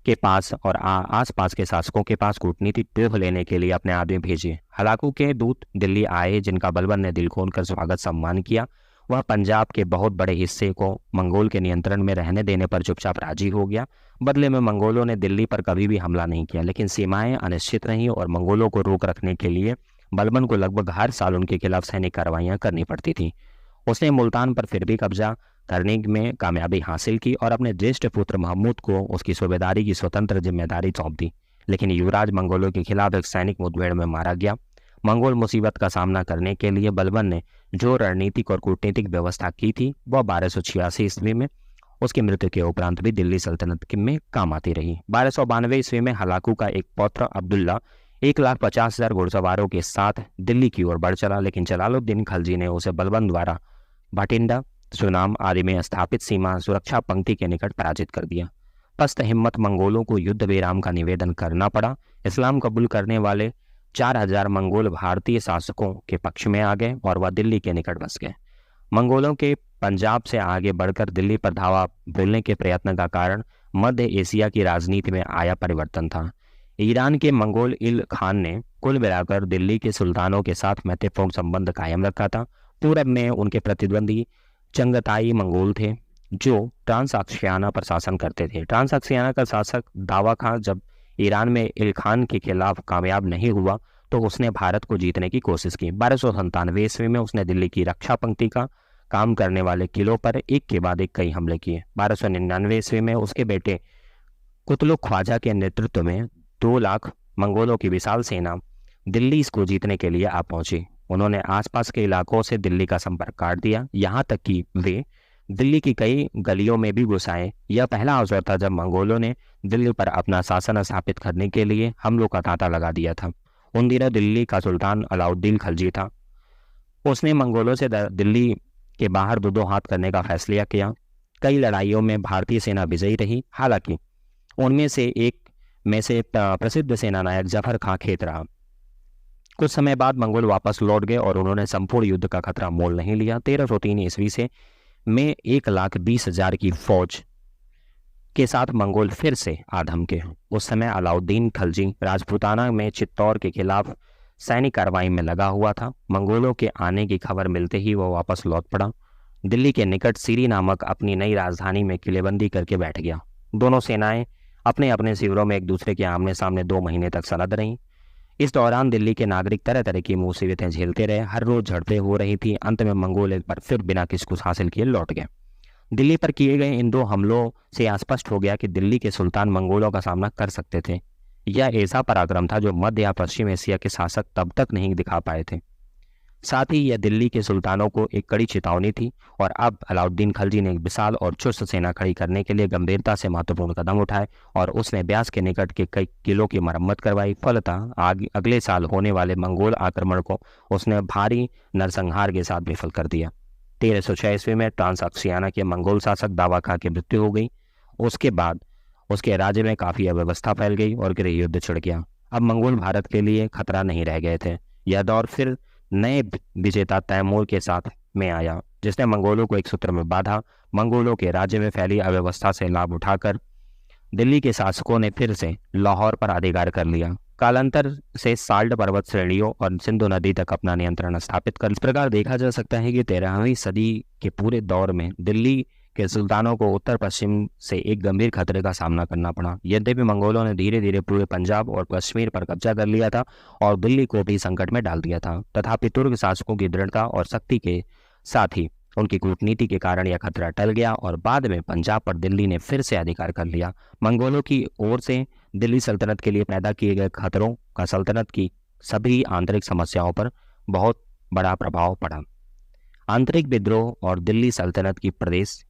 के पास और आसपास के शासकों के पास कूटनीतिक व्यूह लेने के लिए अपने आदमी भेजे। हलाकू के दूत दिल्ली आए, जिनका बलबन ने दिल खोलकर स्वागत सम्मान किया। वह पंजाब के बहुत बड़े हिस्से को मंगोल के नियंत्रण में रहने देने पर चुपचाप राजी हो गया। बदले में मंगोलों ने दिल्ली पर कभी भी हमला नहीं किया, लेकिन सीमाएं अनिश्चित रहीं और मंगोलों को रोक रखने के लिए बलबन को लगभग हर साल उनके खिलाफ सैनिक कार्रवाइयां करनी पड़ती थी। उसने मुल्तान पर फिर भी कब्जा करने में कामयाबी हासिल की और अपने ज्येष्ठ पुत्र महमूद को उसकी सूबेदारी की स्वतंत्र जिम्मेदारी सौंप दी, लेकिन युवराज मंगोलों के खिलाफ एक सैनिक मुठभेड़ में मारा गया। मंगोल मुसीबत का सामना करने के लिए बलबन ने जो रणनीतिक और कूटनीतिक व्यवस्था की थी वह 1286 ईस्वी में उसकी मृत्यु के उपरांत भी दिल्ली सल्तनत में काम आती रही। 1292 ईस्वी में हलाकू का एक पौत्र अब्दुल्ला 1,50,000 घुड़सवारों के साथ दिल्ली की ओर बढ़ चला, लेकिन जलालुद्दीन खलजी ने उसे बलबन द्वारा भटिंडा, सुनाम आदि में स्थापित सीमा सुरक्षा पंक्ति के निकट पराजित कर दिया। पस्त हिम्मत मंगोलों को युद्ध विराम का निवेदन करना पड़ा। इस्लाम कबूल करने वाले 4,000 मंगोल भारतीय शासकों के पक्ष में आ गए और वह दिल्ली के निकट बस गए। मंगोलों के पंजाब से आगे बढ़कर दिल्ली पर धावा बोलने के प्रयत्न का कारण मध्य एशिया की राजनीति में आया परिवर्तन था। ईरान के मंगोल इल खान ने कुल मिलाकर दिल्ली के सुल्तानों के साथ मैत्रीपूर्ण संबंध कायम रखा था। पूरब में उनके प्रतिद्वंदी चंगताई मंगोल थे, जो ट्रांसअक्सियाना पर शासन करते थे। ट्रांसअक्सियाना का शासक दावा खां जब ईरान में इल खान के खिलाफ कामयाब नहीं हुआ तो उसने भारत को जीतने की कोशिश की। 1297 ईस्वी में उसने दिल्ली की रक्षा पंक्ति का काम करने वाले किलों पर एक के बाद एक कई हमले किए। 1299 ईस्वी में उसके बेटे कुतलुक ख्वाजा के नेतृत्व में 2 लाख मंगोलों की विशाल सेना दिल्ली को जीतने के लिए आ पहुंची। उन्होंने आसपास के इलाकों से दिल्ली का संपर्क काट दिया, यहाँ तक कि वे दिल्ली की कई गलियों में भी घुस आए। यह पहला अवसर था जब मंगोलों ने दिल्ली पर अपना शासन स्थापित करने के लिए हमलों का तांता लगा दिया था। उन दिनों दिल्ली का सुल्तान अलाउद्दीन खलजी था। उसने मंगोलों से दिल्ली के बाहर दो हाथ करने का फैसला किया। कई लड़ाइयों में भारतीय सेना विजयी रही, हालांकि उनमें से एक में से प्रसिद्ध सेनानायक जफर खां खेत रहा। कुछ समय बाद मंगोल वापस लौट गए और उन्होंने संपूर्ण युद्ध का खतरा मोल नहीं लिया। 1303 ईस्वी से में 1,20,000 की फौज के साथ मंगोल फिर से आ धमके। उस समय अलाउद्दीन खलजी राजपूताना में चित्तौड़ के खिलाफ सैनिक कार्रवाई में लगा हुआ था। मंगोलों के आने की खबर मिलते ही वह वापस लौट पड़ा। दिल्ली के निकट सीरी नामक अपनी नई राजधानी में किलेबंदी करके बैठ गया। दोनों सेनाएं अपने अपने शिविरों में एक दूसरे के आमने सामने 2 महीने तक सलद रहीं। इस दौरान दिल्ली के नागरिक तरह तरह की मुसीबतें झेलते रहे। हर रोज झड़पें हो रही थी। अंत में मंगोल एक बार फिर बिना किसी कुछ हासिल किए लौट गए। दिल्ली पर किए गए इन 2 हमलों से स्पष्ट हो गया कि दिल्ली के सुल्तान मंगोलों का सामना कर सकते थे। यह ऐसा पराक्रम था जो मध्य या पश्चिम एशिया के शासक तब तक नहीं दिखा पाए थे। साथ ही यह दिल्ली के सुल्तानों को एक कड़ी चेतावनी थी और अब अलाउद्दीन खलजी ने एक विशाल और चुस्त सेना खड़ी करने के लिए गंभीरता से महत्वपूर्ण कदम उठाए और उसने ब्यास के निकट के कई किलों की मरम्मत करवाई। फलतः अगले साल होने वाले मंगोल आक्रमण को उसने भारी नरसंहार के साथ विफल कर दिया। 1306 ईस्वी में ट्रांसअक्सियाना के मंगोल शासक दावा खां की मृत्यु हो गई। उसके बाद उसके राज्य में काफी अव्यवस्था फैल गई और गृह युद्ध छिड़ गया। अब मंगोल भारत के लिए खतरा नहीं रह गए थे। यह दौर फिर नए विजेता तैमूर के साथ में आया, जिसने मंगोलों को एक सूत्र में बांधा। मंगोलों के राज्य में फैली अव्यवस्था से लाभ उठाकर दिल्ली के शासकों ने फिर से लाहौर पर अधिकार कर लिया। कालांतर से साल्ट पर्वत श्रेणियों और सिंधु नदी तक अपना नियंत्रण स्थापित कर। इस प्रकार देखा जा सकता है कि 13वीं सदी के पूरे दौर में दिल्ली के सुल्तानों को उत्तर पश्चिम से एक गंभीर खतरे का सामना करना पड़ा। यद्यपि मंगोलों ने धीरे धीरे पूरे पंजाब और कश्मीर पर कब्जा कर लिया था और दिल्ली को भी संकट में डाल दिया था। तथापि तुर्क शासकों की दृढ़ता और शक्ति के साथ ही उनकी कूटनीति के कारण यह खतरा टल गया और बाद में पंजाब पर दिल्ली ने फिर से अधिकार कर लिया। मंगोलों की ओर से दिल्ली सल्तनत के लिए पैदा किए गए खतरों का सल्तनत की सभी आंतरिक समस्याओं पर बहुत बड़ा प्रभाव पड़ा। आंतरिक विद्रोह और दिल्ली सल्तनत की प्रदेश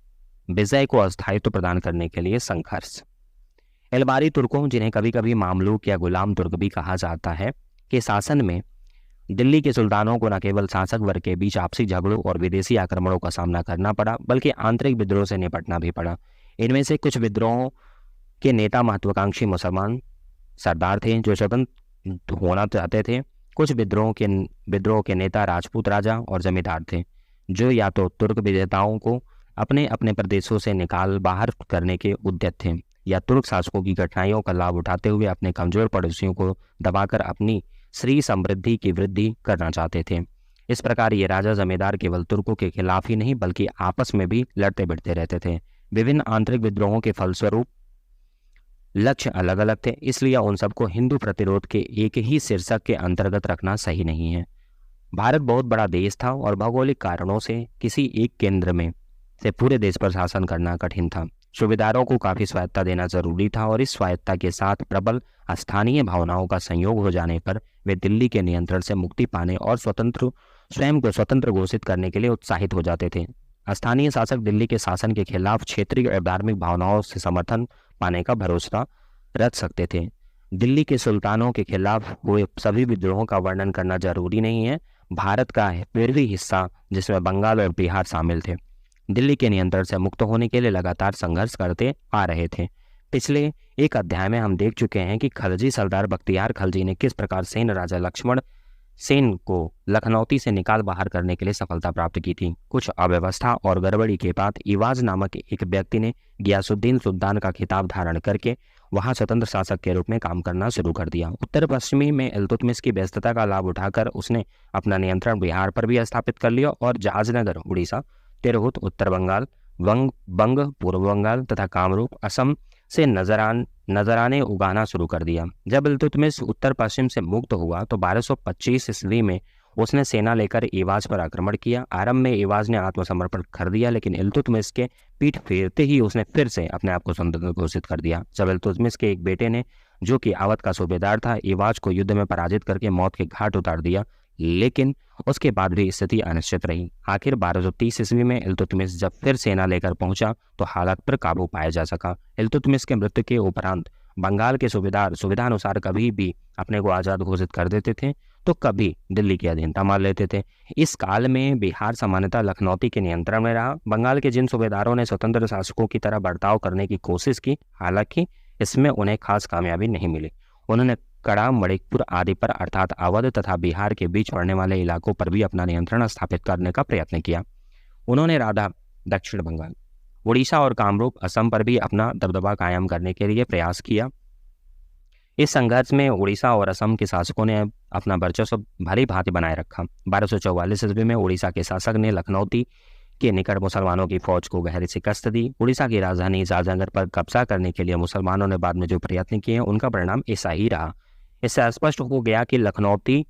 विजय को अस्थायित्व प्रदान करने के लिए संघर्ष। एलबारी तुर्कों, जिन्हें कभी कभी मामलूक या गुलाम तुर्क भी कहा जाता है, के शासन में दिल्ली के सुल्तानों को न केवल शासक वर्ग के बीच आपसी झगड़ों और विदेशी आक्रमणों का सामना करना पड़ा, बल्कि आंतरिक विद्रोह से निपटना भी पड़ा। इनमें से कुछ विद्रोहों के नेता महत्वाकांक्षी मुसलमान सरदार थे जो स्वतंत्र होना चाहते थे। कुछ विद्रोह के नेता राजपूत राजा और जमींदार थे जो या तो तुर्क विजेताओं को अपने अपने प्रदेशों से निकाल बाहर करने के उद्यत थे या तुर्क शासकों की कठिनाइयों का लाभ उठाते हुए अपने कमजोर पड़ोसियों को दबाकर अपनी श्री समृद्धि की वृद्धि करना चाहते थे। इस प्रकार ये राजा जमींदार केवल तुर्कों के खिलाफ ही नहीं बल्कि आपस में भी लड़ते भिड़ते रहते थे। विभिन्न आंतरिक विद्रोहों के फलस्वरूप लक्ष्य अलग अलग थे, इसलिए उन सबको हिंदू प्रतिरोध के एक ही शीर्षक के अंतर्गत रखना सही नहीं है। भारत बहुत बड़ा देश था और भौगोलिक कारणों से किसी एक केंद्र में से पूरे देश पर शासन करना कठिन था। सूबेदारों को काफी स्वायत्ता देना जरूरी था और इस स्वायत्ता के साथ प्रबल स्थानीय भावनाओं का संयोग हो जाने पर वे दिल्ली के नियंत्रण से मुक्ति पाने और स्वयं को स्वतंत्र घोषित करने के लिए उत्साहित हो जाते थे। स्थानीय शासक दिल्ली के शासन के खिलाफ क्षेत्रीय और धार्मिक भावनाओं से समर्थन पाने का भरोसा रख सकते थे। दिल्ली के सुल्तानों के खिलाफ हुए सभी विद्रोहों का वर्णन करना जरूरी नहीं है। भारत का पूर्वी हिस्सा, जिसमें बंगाल और बिहार शामिल थे, दिल्ली के नियंत्रण से मुक्त होने के लिए लगातार संघर्ष करते आ रहे थे। पिछले एक अध्याय में हम देख चुके हैं कि खलजी सरदार बख्तियार खलजी ने किस प्रकार सेन राजा लक्ष्मण सेन को लखनौती से निकाल बाहर करने के लिए सफलता प्राप्त की थी। कुछ अव्यवस्था और गड़बड़ी के बाद इवाज नामक एक व्यक्ति ने गियासुद्दीन सुल्तान का खिताब धारण करके वहां स्वतंत्र शासक के रूप में काम करना शुरू कर दिया। उत्तर पश्चिमी में इल्तुतमिश की व्यस्तता का लाभ उठाकर उसने अपना नियंत्रण बिहार पर भी स्थापित कर लिया और जहाजनगर उड़ीसा, तिरहुत उत्तर बंगाल, बंग पूर्व बंगाल तथा कामरूप असम से नजराने उगाना शुरू कर दिया। जब इल्तुतमिश उत्तर पश्चिम से मुक्त हुआ तो 1225 ईस्वी में उसने सेना लेकर एवाज पर आक्रमण किया। आरंभ में एवाज ने आत्मसमर्पण कर दिया, लेकिन इल्तुतमिश के पीठ फेरते ही उसने फिर से अपने आप को स्वतंत्र घोषित कर दिया। जब इल्तुतमिश के एक बेटे ने, जो कि अवध का सूबेदार था, एवाज को युद्ध में पराजित करके मौत के घाट उतार दिया, लेकिन उसके बाद भी स्थिति अनिश्चित रही। आखिर 1230 ईस्वी में इल्तुतमिश जब फिर सेना लेकर पहुंचा तो हालात पर काबू पाया जा सका। इल्तुतमिश के मृत्यु के उपरांत बंगाल के सूबेदार सुविधानुसार कभी भी अपने को आज़ाद घोषित कर देते थे तो कभी दिल्ली की अधीनता मान लेते थे। इस काल में बिहार सामान्यतः लखनौती के नियंत्रण में रहा। बंगाल के जिन सूबेदारों ने स्वतंत्र शासकों की तरह बर्ताव करने की कोशिश की, हालांकि इसमें उन्हें खास कामयाबी नहीं मिली। उन्होंने कड़ा, मणिकपुर आदि पर अर्थात अवध तथा बिहार के बीच पड़ने वाले इलाकों पर भी अपना नियंत्रण स्थापित करने का प्रयत्न किया। उन्होंने राधा, दक्षिण बंगाल, उड़ीसा और कामरूप असम पर भी अपना दबदबा कायम करने के लिए प्रयास किया। इस संघर्ष में उड़ीसा और असम के शासकों ने अपना वर्चस्व भली भांति बनाए रखा। 1244 ईस्वी में उड़ीसा के शासक ने लखनौती के निकट मुसलमानों की फौज को गहरी शिकस्त दी। उड़ीसा की राजधानी शाहजहांगीर पर कब्जा करने के लिए मुसलमानों ने बाद में जो प्रयत्न किए उनका परिणाम ऐसा ही रहा। इससे स्पष्ट हो गया कि लखनौती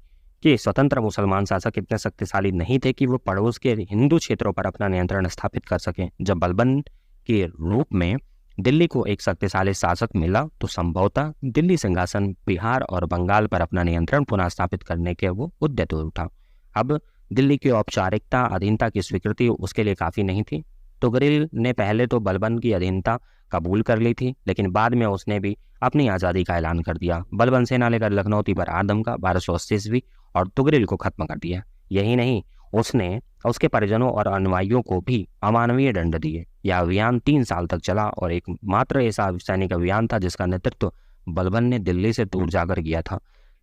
के स्वतंत्र मुसलमान शासक इतने शक्तिशाली नहीं थे कि वो पड़ोस के हिंदू क्षेत्रों पर अपना नियंत्रण स्थापित कर सकें। जब बलबन के रूप में दिल्ली को एक शक्तिशाली शासक मिला तो संभवतः दिल्ली सिंहासन, बिहार और बंगाल पर अपना नियंत्रण पुनः स्थापित करने के वो उद्यत हो उठा। अब दिल्ली की औपचारिकता अधीनता की स्वीकृति उसके लिए काफ़ी नहीं थी। तुगरिल ने पहले तो बलबन की अधीनता कबूल कर ली थी, लेकिन बाद में उसने भी अपनी आज़ादी का ऐलान कर दिया। बलबन सेना लेकर लखनौती पर आदम का 1280 ईस्वी और तुगरिल को खत्म कर दिया। यही नहीं, उसने उसके परिजनों और अनुयायियों को भी अमानवीय दंड दिए। यह अभियान 3 साल तक चला और एकमात्र ऐसा सैनिक अभियान था जिसका नेतृत्व बलबन ने दिल्ली से दूर जाकर किया था।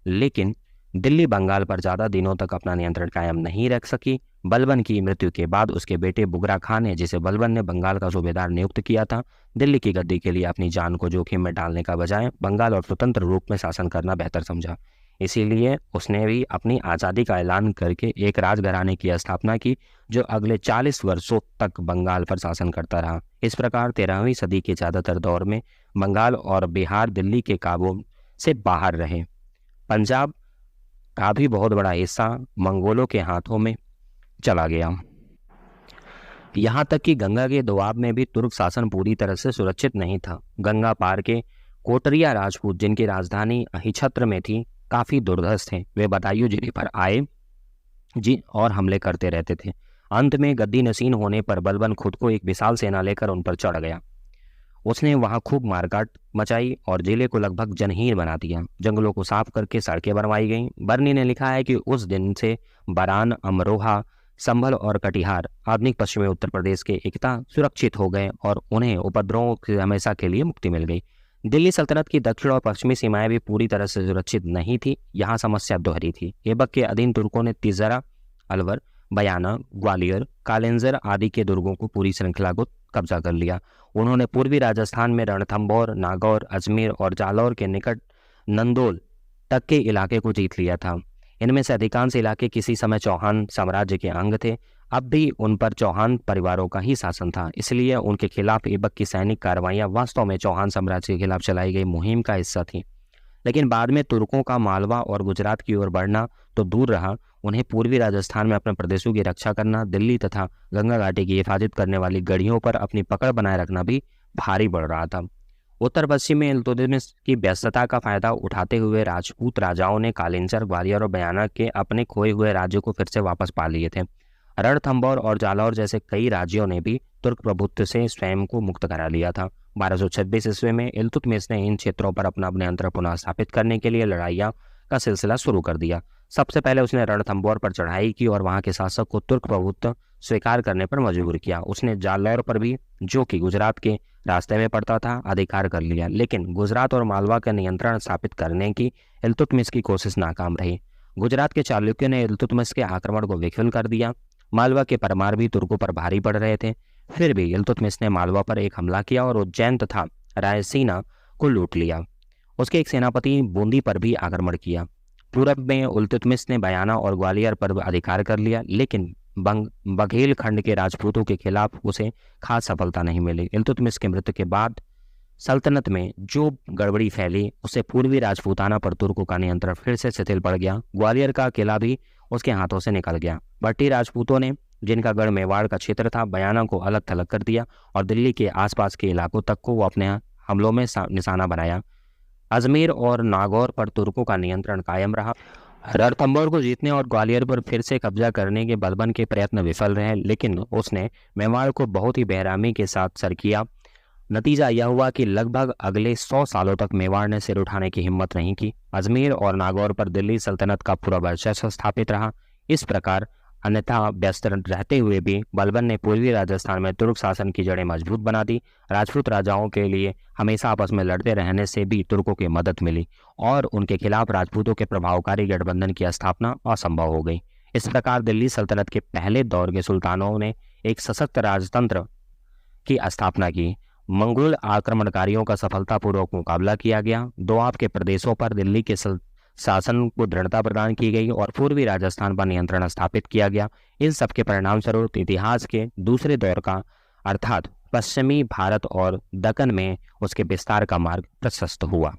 लेकिन दिल्ली बंगाल पर ज़्यादा दिनों तक अपना नियंत्रण कायम नहीं रख सकी। बलबन की मृत्यु के बाद उसके बेटे बुगरा खान ने, जिसे बलबन ने बंगाल का सूबेदार नियुक्त किया था, दिल्ली की गद्दी के लिए अपनी जान को जोखिम में डालने का बजाय बंगाल और स्वतंत्र रूप में शासन करना बेहतर समझा। इसीलिए उसने भी अपनी आज़ादी का ऐलान करके एक राजघराने की स्थापना की जो अगले 40 वर्षों तक बंगाल पर शासन करता रहा। इस प्रकार 13वीं सदी के ज़्यादातर दौर में बंगाल और बिहार दिल्ली के काबू से बाहर रहे। पंजाब का भी बहुत बड़ा हिस्सा मंगोलों के हाथों में चला गया। यहाँ तक कि गंगा के दोआब में भी तुर्क शासन पूरी तरह से सुरक्षित नहीं था। गंगा पार के कोटरिया राजपूत, जिनकी राजधानी अहिछत्र में थी, काफ़ी दुर्धर्ष थे। वे बदायूं जिले पर आए और हमले करते रहते थे। अंत में गद्दी नशीन होने पर बलबन खुद को एक विशाल सेना लेकर उन पर चढ़ गया। उसने वहां खूब मारकाट मचाई और जिले को लगभग जनहीन बना दिया। जंगलों को साफ करके सड़कें बनवाई गईं। बर्नी ने लिखा है कि उस दिन से बरान, अमरोहा, संभल और कटिहार आधुनिक पश्चिमी उत्तर प्रदेश के एकता सुरक्षित हो गए और उन्हें उपद्रवों से हमेशा के लिए मुक्ति मिल गई। दिल्ली सल्तनत की दक्षिण और पश्चिमी सीमाएं भी पूरी तरह से सुरक्षित नहीं थी। यहाँ समस्या दोहरी थी। ऐबक के अधीन तुर्कों ने तिजरा, अलवर, बयाना, ग्वालियर, कालेंजर आदि के दुर्गों को पूरी श्रृंखला को कब्जा कर लिया। उन्होंने पूर्वी राजस्थान में रणथंभौर, नागौर, अजमेर और जालौर के निकट नंदोल तक के इलाके को जीत लिया था। इनमें से अधिकांश इलाके किसी समय चौहान साम्राज्य के अंग थे। अब भी उन पर चौहान परिवारों का ही शासन था, इसलिए उनके खिलाफ ऐबक की सैनिक कार्रवाइयां वास्तव में चौहान साम्राज्य के खिलाफ चलाई गई मुहिम का हिस्सा थी। लेकिन बाद में तुर्कों का मालवा और गुजरात की ओर बढ़ना तो दूर रहा, उन्हें पूर्वी राजस्थान में अपने प्रदेशों की रक्षा करना, दिल्ली तथा गंगा घाटी की हिफाजत करने वाली गढ़ियों पर अपनी पकड़ बनाए रखना भी भारी पड़ रहा था। उत्तर पश्चिम में इल्तुतमिश की व्यस्तता का फायदा उठाते हुए राजपूत राजाओं ने कालिंचर, ग्वालियर और बयाना के अपने खोए हुए राज्यों को फिर से वापस पा लिए थे। रणथंभौर और जालौर जैसे कई राज्यों ने भी तुर्क प्रभुत्व से स्वयं को मुक्त करा लिया था। 1226 ईस्वी में इल्तुतमिश ने इन क्षेत्रों पर अपना नियंत्रण पुनः स्थापित करने के लिए लड़ाइयाँ का सिलसिला शुरू कर दिया। सबसे पहले उसने रणथंभौर पर चढ़ाई की और वहां के शासक को तुर्क प्रभुत्व स्वीकार करने पर मजबूर किया। उसने जालौर पर भी, जो कि गुजरात के रास्ते में पड़ता था, अधिकार कर लिया। लेकिन गुजरात और मालवा का नियंत्रण स्थापित करने की इल्तुतमिश की कोशिश नाकाम रही। गुजरात के चालुक्यों ने इल्तुतमिश के आक्रमण को विफल कर दिया। मालवा के परमार भी तुर्कों पर भारी पड़ रहे थे। फिर भी इल्तुतमिश ने मालवा पर एक हमला किया और उज्जैन तथा रायसीना को लूट लिया। उसके एक सेनापति बूंदी पर भी आक्रमण किया। पूरब में इल्तुतमिश ने बयाना और ग्वालियर पर अधिकार कर लिया, लेकिन बघेल खंड के राजपूतों के खिलाफ उसे खास सफलता नहीं मिली। इल्तुतमिश की मृत्यु के बाद सल्तनत में जो गड़बड़ी फैली, उससे पूर्वी राजपूताना पर तुर्कों का नियंत्रण फिर से शिथिल पड़ गया। ग्वालियर का किला भी उसके हाथों से निकल गया। भट्टी राजपूतों ने, जिनका गढ़ मेवाड़ का क्षेत्र था, बयाना को अलग थलग कर दिया और दिल्ली के आसपास के इलाकों तक को वो अपने हमलों में निशाना बनाया। अजमेर और नागौर पर तुर्कों का नियंत्रण कायम रहा। रणथंभौर को जीतने और ग्वालियर पर फिर से कब्जा करने के बलबन के प्रयत्न विफल रहे, लेकिन उसने मेवाड़ को बहुत ही बेरहमी के साथ सर किया। नतीजा यह हुआ कि लगभग अगले 100 सालों तक मेवाड़ ने सिर उठाने की हिम्मत नहीं की। अजमेर और नागौर पर दिल्ली सल्तनत का पूरा वर्चस्व स्थापित रहा। इस प्रकार अन्यथा व्यस्त रहते हुए भी बलबन ने पूर्वी राजस्थान में तुर्क शासन की जड़ें मजबूत बना दी। राजपूत राजाओं के लिए हमेशा आपस में लड़ते रहने से भी तुर्कों की मदद मिली और उनके खिलाफ राजपूतों के प्रभावकारी गठबंधन की स्थापना असंभव हो गई। इस प्रकार दिल्ली सल्तनत के पहले दौर के सुल्तानों ने एक सशक्त राजतंत्र की स्थापना की। मंगोल आक्रमणकारियों का सफलतापूर्वक मुकाबला किया गया। दोआब के प्रदेशों पर दिल्ली के शासन को दृढ़ता प्रदान की गई और पूर्वी राजस्थान पर नियंत्रण स्थापित किया गया। इन सब के परिणाम स्वरूप इतिहास के दूसरे दौर का अर्थात पश्चिमी भारत और दक्कन में उसके विस्तार का मार्ग प्रशस्त हुआ।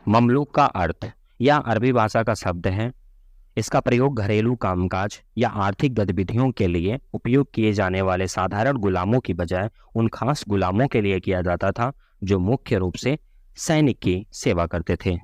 ममलूक का अर्थ यह अरबी भाषा का शब्द है। इसका प्रयोग घरेलू कामकाज या आर्थिक गतिविधियों के लिए उपयोग किए जाने वाले साधारण गुलामों की बजाय उन खास गुलामों के लिए किया जाता था जो मुख्य रूप से सैनिक की सेवा करते थे।